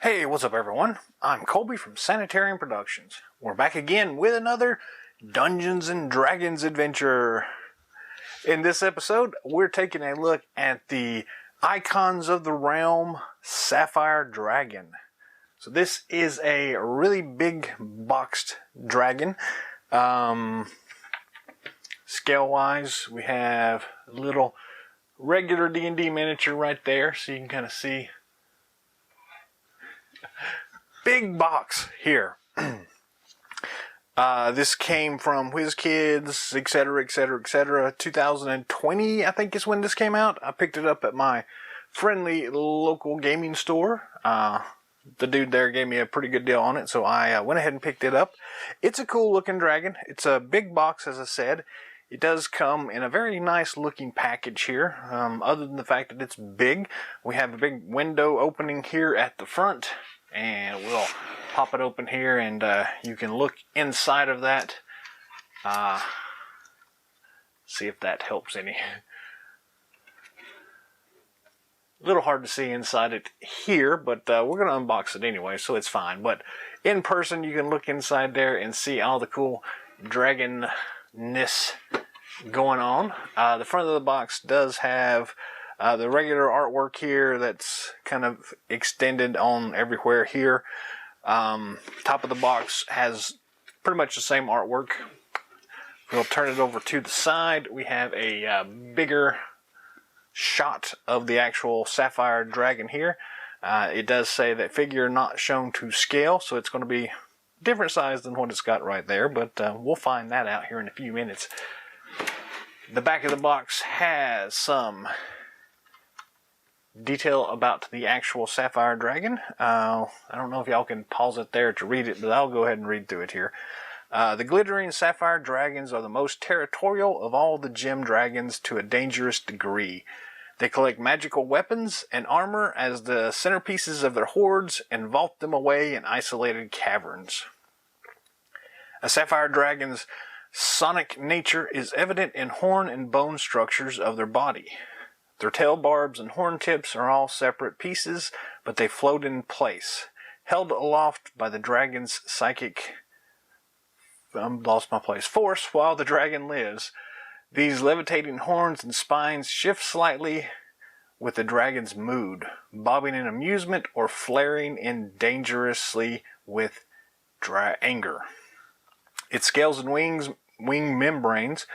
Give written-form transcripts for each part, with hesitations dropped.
Hey, what's up everyone? I'm Colby from Sanitarium Productions. We're back again with another Dungeons and Dragons adventure. In this episode, we're taking a look at the Icons of the Realm Sapphire Dragon. So this is a really big boxed dragon. Scale-wise, we have a little regular D&D miniature right there, so you can kind of see. Big box here. This came from WizKids, etc., etc., etc. 2020, I think, is when this came out. I picked it up at my friendly local gaming store. The dude there gave me a pretty good deal on it, so I went ahead and picked it up. It's a cool looking dragon. It's a big box, as I said. It does come in a very nice looking package here. Other than the fact that it's big, we have a big window opening here at the front. And we'll pop it open here, and you can look inside of that. See if that helps any. A little hard to see inside it here, but we're going to unbox it anyway, so it's fine. But in person, you can look inside there and see all the cool dragon-ness going on. The front of the box does have the regular artwork here that's kind of extended on everywhere here. Top of the box has pretty much the same artwork. We'll turn it over to the side. We have a bigger shot of the actual Sapphire Dragon here. It does say that figure not shown to scale, so it's going to be different size than what it's got right there, but we'll find that out here in a few minutes. The back of the box has some detail about the actual Sapphire Dragon. I don't know if y'all can pause it there to read it, but I'll go ahead and read through it here. The glittering Sapphire Dragons are the most territorial of all the gem dragons to a dangerous degree. They collect magical weapons and armor as the centerpieces of their hoards and vault them away in isolated caverns. A Sapphire Dragon's sonic nature is evident in horn and bone structures of their body. Their tail barbs and horn tips are all separate pieces, but they float in place, held aloft by the dragon's psychic force while the dragon lives. These levitating horns and spines shift slightly with the dragon's mood, bobbing in amusement or flaring in dangerously with anger. Its scales and wing membranes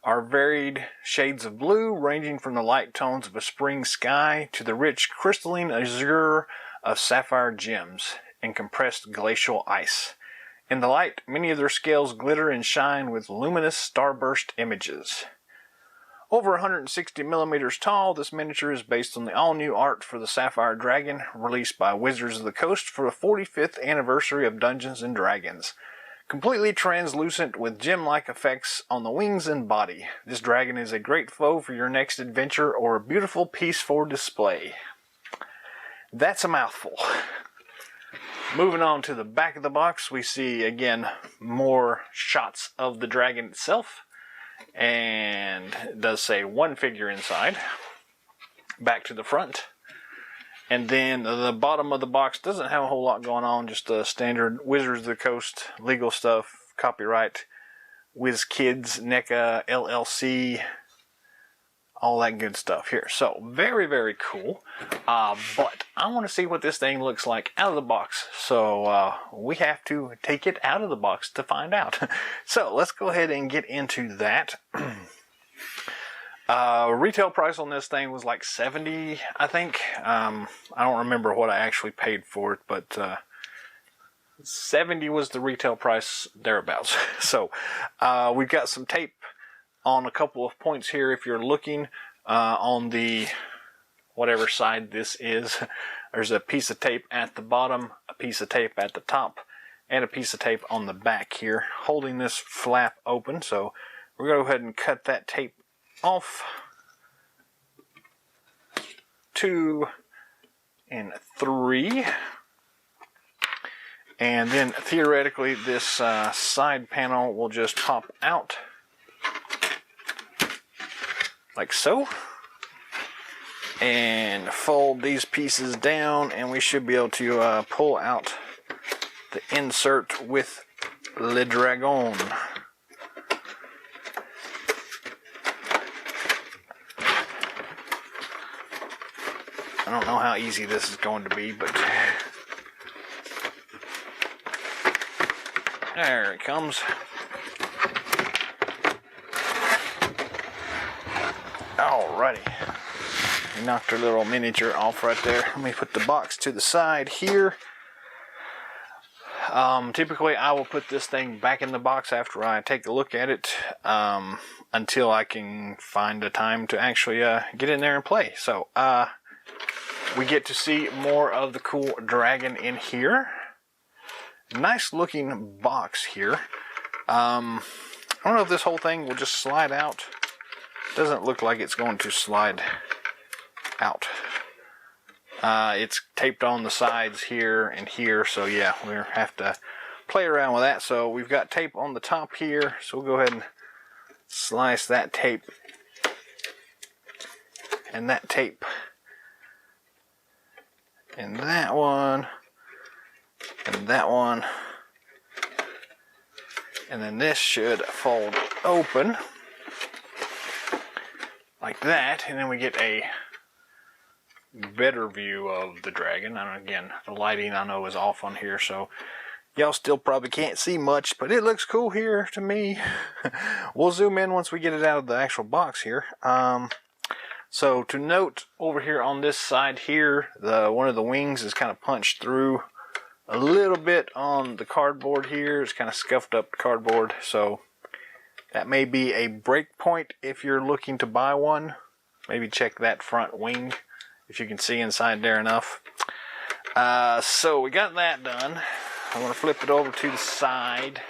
are varied shades of blue, ranging from the light tones of a spring sky to the rich crystalline azure of sapphire gems and compressed glacial ice. In the light, many of their scales glitter and shine with luminous starburst images. Over 160 millimeters tall, this miniature is based on the all-new art for the Sapphire Dragon, released by Wizards of the Coast for the 45th anniversary of Dungeons and Dragons. Completely translucent with gem-like effects on the wings and body, this dragon is a great foe for your next adventure or a beautiful piece for display. That's a mouthful. Moving on to the back of the box, we see again more shots of the dragon itself, and it does say one figure inside. Back to the front. And then the bottom of the box doesn't have a whole lot going on, just the standard Wizards of the Coast legal stuff, copyright, WizKids, NECA, LLC, all that good stuff here. So, very, very cool. But I want to see what this thing looks like out of the box. So, we have to take it out of the box to find out. So, let's go ahead and get into that. Retail price on this thing was like $70, I think. I don't remember what I actually paid for it, but $70 was the retail price thereabouts. So we've got some tape on a couple of points here. If you're looking on the whatever side this is, there's a piece of tape at the bottom, a piece of tape at the top, and a piece of tape on the back here holding this flap open. So we're going to go ahead and cut that tape off. 2 and 3, and then theoretically this side panel will just pop out like so. and fold these pieces down, and we should be able to pull out the insert with Le Dragon. I don't know how easy this is going to be, but there it comes. Alrighty. We knocked our little miniature off right there. Let me put the box to the side here. Typically I will put this thing back in the box after I take a look at it, until I can find a time to actually get in there and play. So we get to see more of the cool dragon in here. Nice looking box here. I don't know if this whole thing will just slide out. Doesn't look like it's going to slide out. It's taped on the sides here and here, so yeah, we'll have to play around with that. So we've got tape on the top here, so we'll go ahead and slice that tape and that tape and that one and that one, and then this should fold open like that, and then we get a better view of the dragon. And again, the lighting I know is off on here, so y'all still probably can't see much, but it looks cool here to me. We'll zoom in once we get it out of the actual box here. So to note, over here on this side here, one of the wings is kind of punched through a little bit on the cardboard here. It's kind of scuffed up the cardboard, so that may be a break point if you're looking to buy one. Maybe check that front wing if you can see inside there enough. So we got that done. I'm going to flip it over to the side,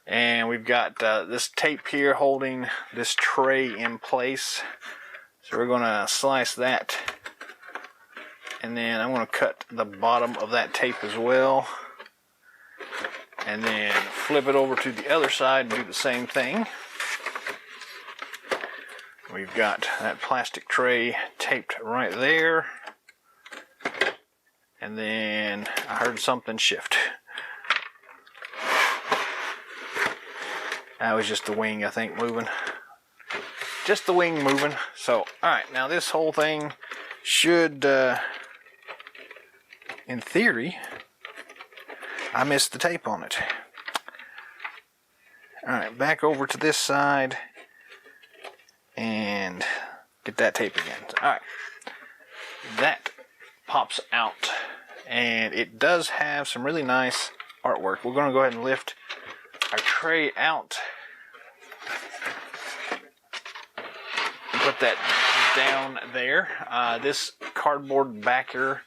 and we've got this tape here holding this tray in place. So we're going to slice that, and then I'm going to cut the bottom of that tape as well, and then flip it over to the other side and do the same thing. We've got that plastic tray taped right there, and then I heard something shift. That was just the wing, I think, moving. Just the wing moving. So, alright, now this whole thing should, in theory, I missed the tape on it. Alright, back over to this side and get that tape again. Alright, that pops out, and it does have some really nice artwork. We're going to go ahead and lift our tray out and put that down there. This cardboard backer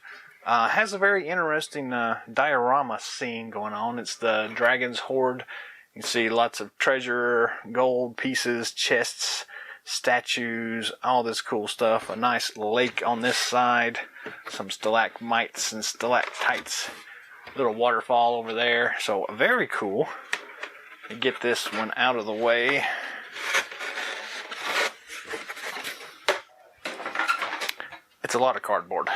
has a very interesting diorama scene going on. It's the dragon's hoard. You can see lots of treasure, gold pieces, chests, statues, all this cool stuff. A nice lake on this side, some stalagmites and stalactites, little waterfall over there. So very cool. Get this one out of the way. It's a lot of cardboard.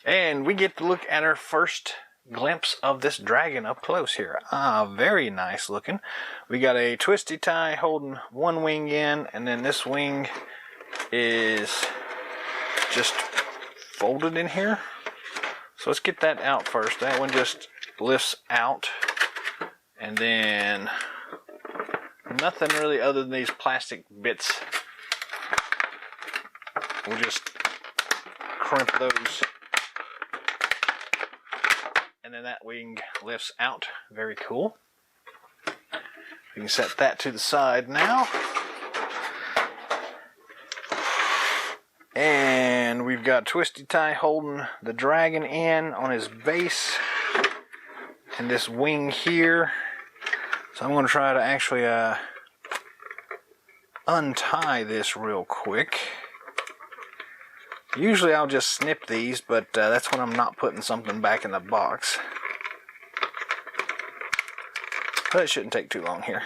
And we get to look at our first glimpse of this dragon up close here. Very nice looking. We got a twisty tie holding one wing in, and then this wing is just folded in here. So let's get that out first. That one just lifts out, and then nothing really other than these plastic bits. We'll just crimp those, and then that wing lifts out. Very cool. We can set that to the side now. And we've got Twisty Tie holding the dragon in on his base, and this wing here. So I'm going to try to actually untie this real quick. Usually I'll just snip these, but that's when I'm not putting something back in the box. But it shouldn't take too long here.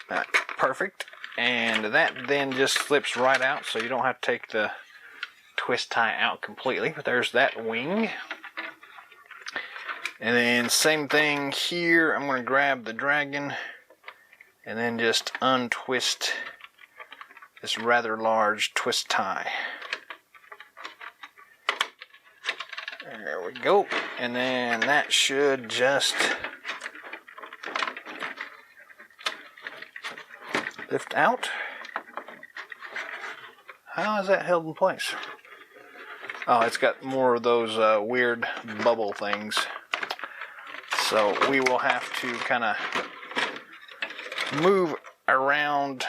Alright, perfect. And that then just slips right out, so you don't have to take the twist tie out completely. But there's that wing. And then same thing here. I'm going to grab the dragon and then just untwist this rather large twist tie. There we go. And then that should just lift out. How is that held in place? Oh, it's got more of those weird bubble things. So we will have to kind of move around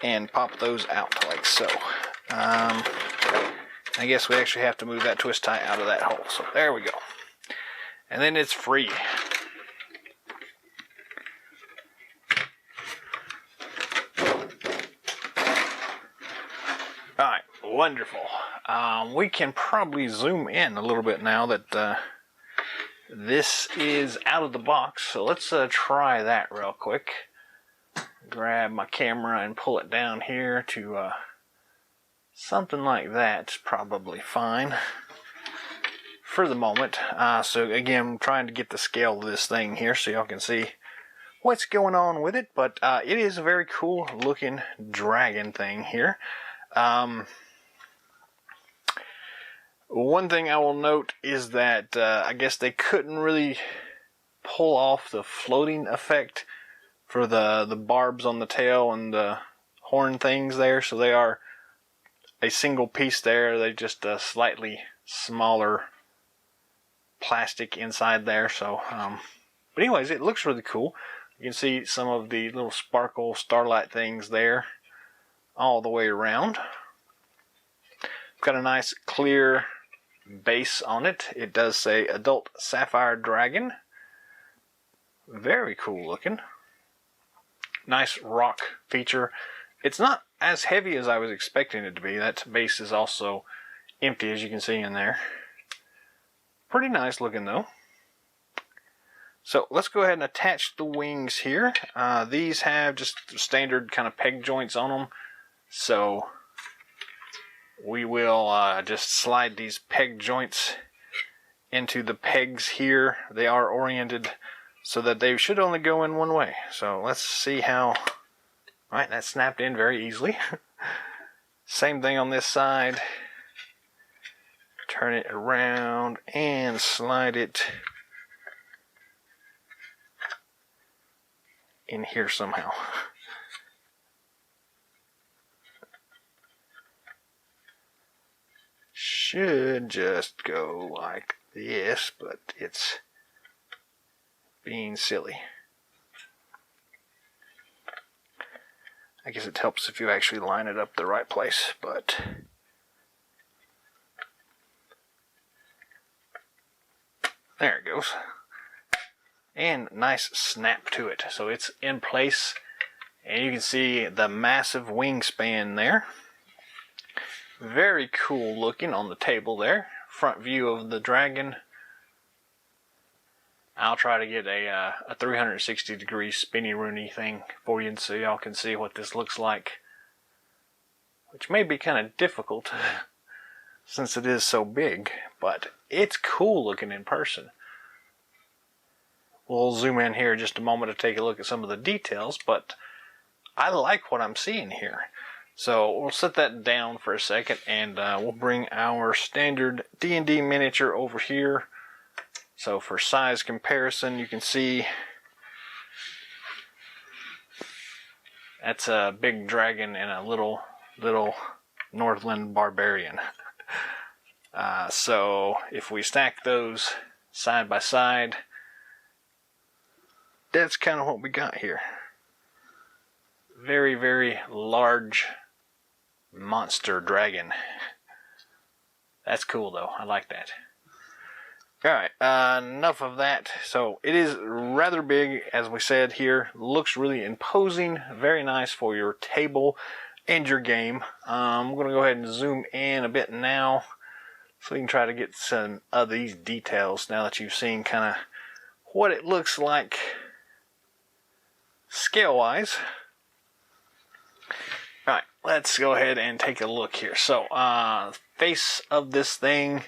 and pop those out like so. I guess we actually have to move that twist tie out of that hole. So there we go. And then it's free. Alright, wonderful. We can probably zoom in a little bit now that this is out of the box. So let's try that real quick. Grab my camera and pull it down here to something like that's probably fine for the moment. So again, I'm trying to get the scale of this thing here so y'all can see what's going on with it. But it is a very cool looking dragon thing here. One thing I will note is that I guess they couldn't really pull off the floating effect for the barbs on the tail and the horn things there, so they are a single piece there. They just a slightly smaller plastic inside there. So, but anyways, it looks really cool. You can see some of the little sparkle starlight things there all the way around. Got a nice clear base on it. It does say Adult Sapphire Dragon. Very cool looking. Nice rock feature. It's not as heavy as I was expecting it to be. That base is also empty, as you can see in there. Pretty nice looking though. So let's go ahead and attach the wings here. These have just standard kind of peg joints on them. So we will just slide these peg joints into the pegs here. They are oriented so that they should only go in one way. So let's see how. Alright, that snapped in very easily. Same thing on this side. Turn it around and slide it in here somehow. Should just go like this, but it's being silly. I guess it helps if you actually line it up the right place, but there it goes. And nice snap to it. So it's in place, and you can see the massive wingspan there. Very cool looking on the table there. Front view of the dragon. I'll try to get a 360 degree spinny rooney thing for you so y'all can see what this looks like. Which may be kind of difficult since it is so big, but it's cool looking in person. We'll zoom in here in just a moment to take a look at some of the details, but I like what I'm seeing here. So we'll set that down for a second, and we'll bring our standard D&D miniature over here. So for size comparison, you can see that's a big dragon and a little Northland barbarian. So if we stack those side by side, that's kind of what we got here. Very, very large monster dragon. That's cool though. I like that. Alright, enough of that. So it is rather big, as we said here. Looks really imposing. Very nice for your table and your game. I'm going to go ahead and zoom in a bit now so we can try to get some of these details now that you've seen kind of what it looks like scale-wise. Alright, let's go ahead and take a look here. So, face of this thing,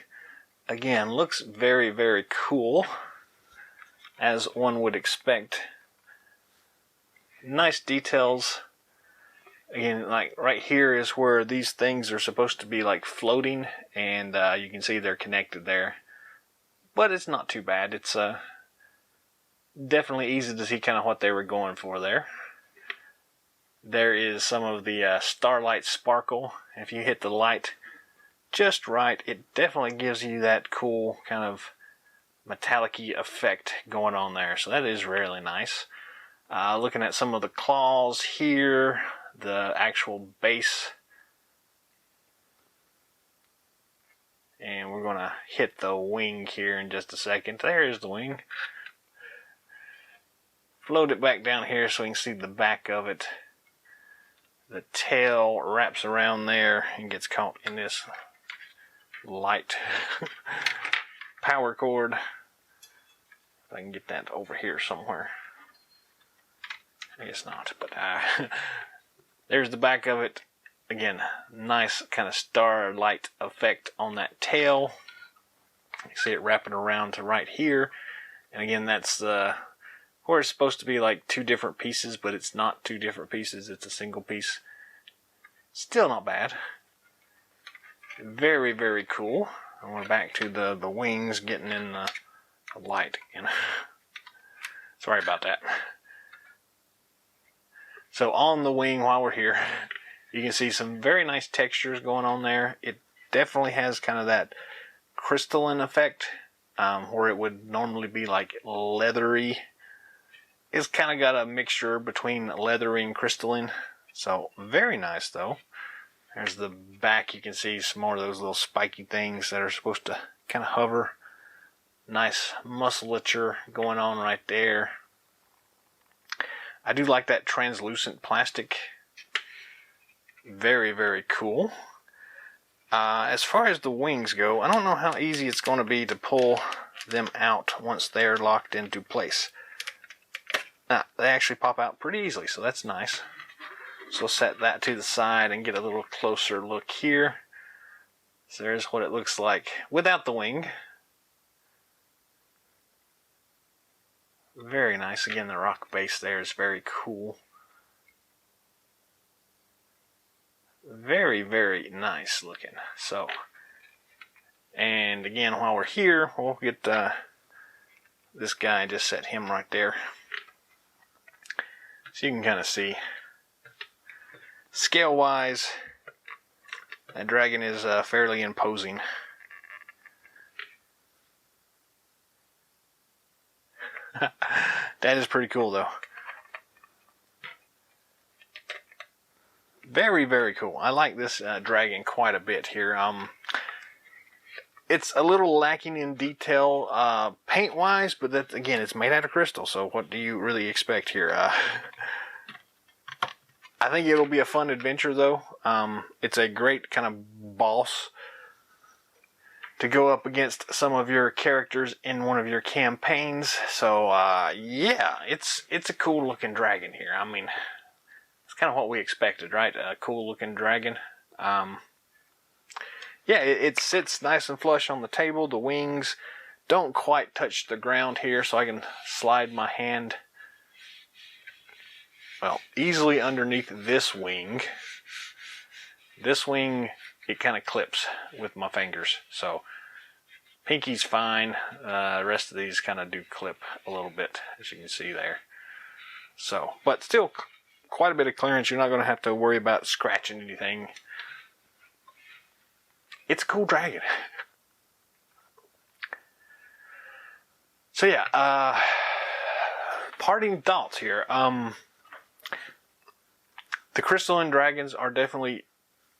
again, looks very, very cool, as one would expect. Nice details. Again, like right here is where these things are supposed to be like floating, and you can see they're connected there. But it's not too bad. It's definitely easy to see kind of what they were going for there. There is some of the starlight sparkle. If you hit the light just right, it definitely gives you that cool kind of metallic-y effect going on there. So that is really nice. Looking at some of the claws here, the actual base. And we're going to hit the wing here in just a second. There is the wing. Float it back down here so we can see the back of it. The tail wraps around there and gets caught in this light power cord. If I can get that over here somewhere. I guess not, but there's the back of it. Again, nice kind of starlight effect on that tail. You see it wrapping around to right here. And again, that's where it's supposed to be like two different pieces, but it's not two different pieces. It's a single piece. Still not bad. Very, very cool. And we're back to the wings getting in the light again. Sorry about that. So on the wing, while we're here, you can see some very nice textures going on there. It definitely has kind of that crystalline effect, where it would normally be like leathery. It's kind of got a mixture between leathery and crystalline. So very nice though. There's the back. You can see some more of those little spiky things that are supposed to kind of hover. Nice musculature going on right there. I do like that translucent plastic. Very, very cool. As far as the wings go, I don't know how easy it's going to be to pull them out once they're locked into place. They actually pop out pretty easily, so that's nice. So we'll set that to the side and get a little closer look here. So there's what it looks like without the wing. Very nice. Again, the rock base there is very cool. Very, very nice looking. So, and again, while we're here, we'll get this guy, just set him right there. So you can kind of see, scale-wise, that dragon is fairly imposing. That is pretty cool though. Very, very cool. I like this dragon quite a bit here. It's a little lacking in detail paint-wise, but that, again, it's made out of crystal, so what do you really expect here? I think it'll be a fun adventure though. It's a great kind of boss to go up against some of your characters in one of your campaigns. So yeah, it's a cool looking dragon here. I mean, it's kind of what we expected, right? A cool looking dragon. Yeah, it sits nice and flush on the table. The wings don't quite touch the ground here, so I can slide my hand, well, easily underneath this wing. This wing, it kind of clips with my fingers. So pinky's fine. The rest of these kind of do clip a little bit, as you can see there. So, but still quite a bit of clearance. You're not going to have to worry about scratching anything. It's a cool dragon. So yeah, parting thoughts here. The crystalline dragons are definitely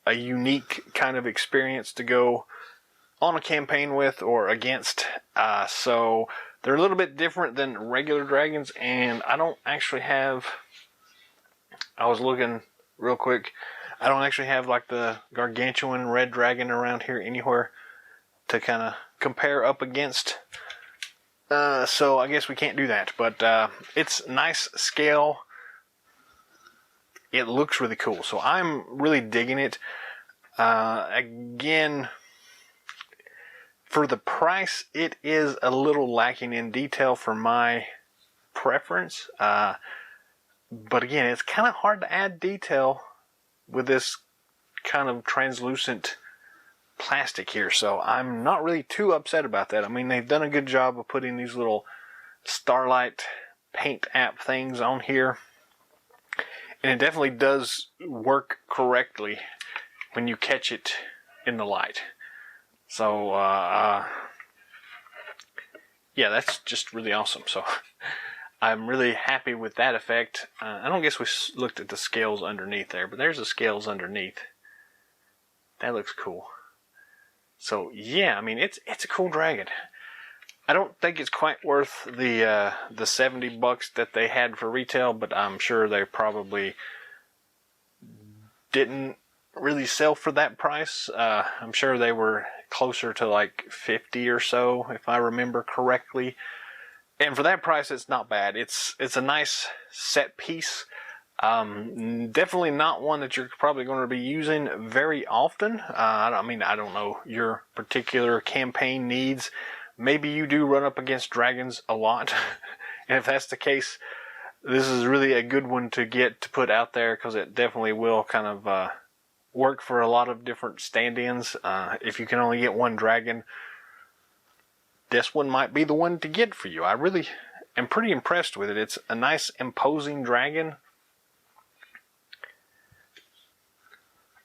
a unique kind of experience to go on a campaign with or against. So they're a little bit different than regular dragons, and I don't actually have, I was looking real quick, I don't actually have like the gargantuan red dragon around here anywhere to kind of compare up against. So I guess we can't do that, but it's nice scale, it looks really cool. So I'm really digging it. Again, for the price, it is a little lacking in detail for my preference. But again, it's kind of hard to add detail with this kind of translucent plastic here. So I'm not really too upset about that. I mean, they've done a good job of putting these little Starlight paint app things on here. And it definitely does work correctly when you catch it in the light. So, yeah, that's just really awesome. So, I'm really happy with that effect. I don't guess we looked at the scales underneath there, but there's the scales underneath. That looks cool. So, yeah, I mean, it's a cool dragon. I don't think it's quite worth the $70 that they had for retail, but I'm sure they probably didn't really sell for that price. I'm sure they were closer to like 50 or so, if I remember correctly. And for that price, it's not bad. It's a nice set piece. Definitely not one that you're probably going to be using very often. I mean, I don't know your particular campaign needs. Maybe you do run up against dragons a lot. And if that's the case, this is really a good one to get to put out there, because it definitely will kind of work for a lot of different stand-ins. If you can only get one dragon, this one might be the one to get for you. I really am pretty impressed with it. It's a nice, imposing dragon.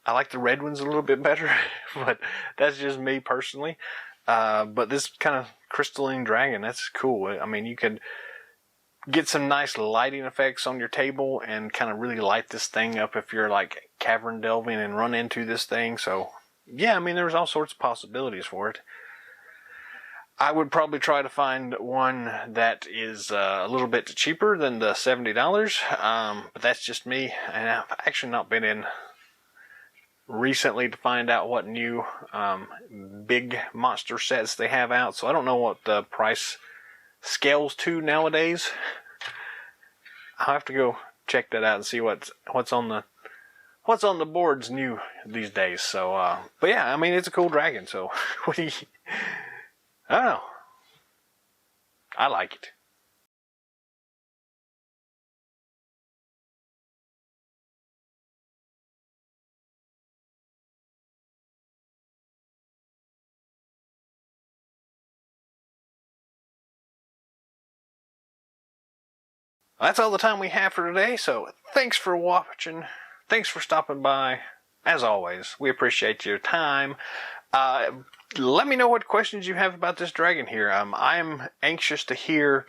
I like the red ones a little bit better, but that's just me personally. But this kind of crystalline dragon, that's cool. I mean, you could get some nice lighting effects on your table and kind of really light this thing up if you're like cavern delving and run into this thing. So, yeah, I mean, there's all sorts of possibilities for it. I would probably try to find one that is a little bit cheaper than the $70, but that's just me, and I've actually not been in recently to find out what new big monster sets they have out, so I don't know what the price scales to nowadays. I'll have to go check that out and see what's on the boards new these days. So, but yeah, I mean, it's a cool dragon. So, what do you? I don't know. I like it. That's all the time we have for today, so thanks for watching. Thanks for stopping by. As always, we appreciate your time. Let me know what questions you have about this dragon here. I'm anxious to hear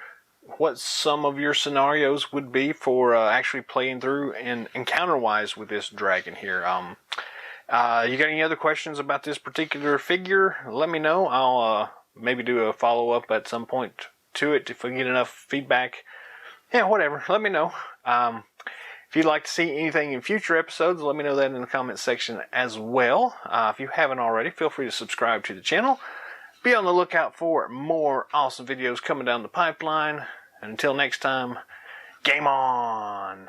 what some of your scenarios would be for actually playing through and encounter-wise with this dragon here. You got any other questions about this particular figure? Let me know. I'll maybe do a follow-up at some point to it if I get enough feedback. Yeah, whatever. Let me know. If you'd like to see anything in future episodes, let me know that in the comments section as well. If you haven't already, feel free to subscribe to the channel. Be on the lookout for more awesome videos coming down the pipeline. And until next time, game on!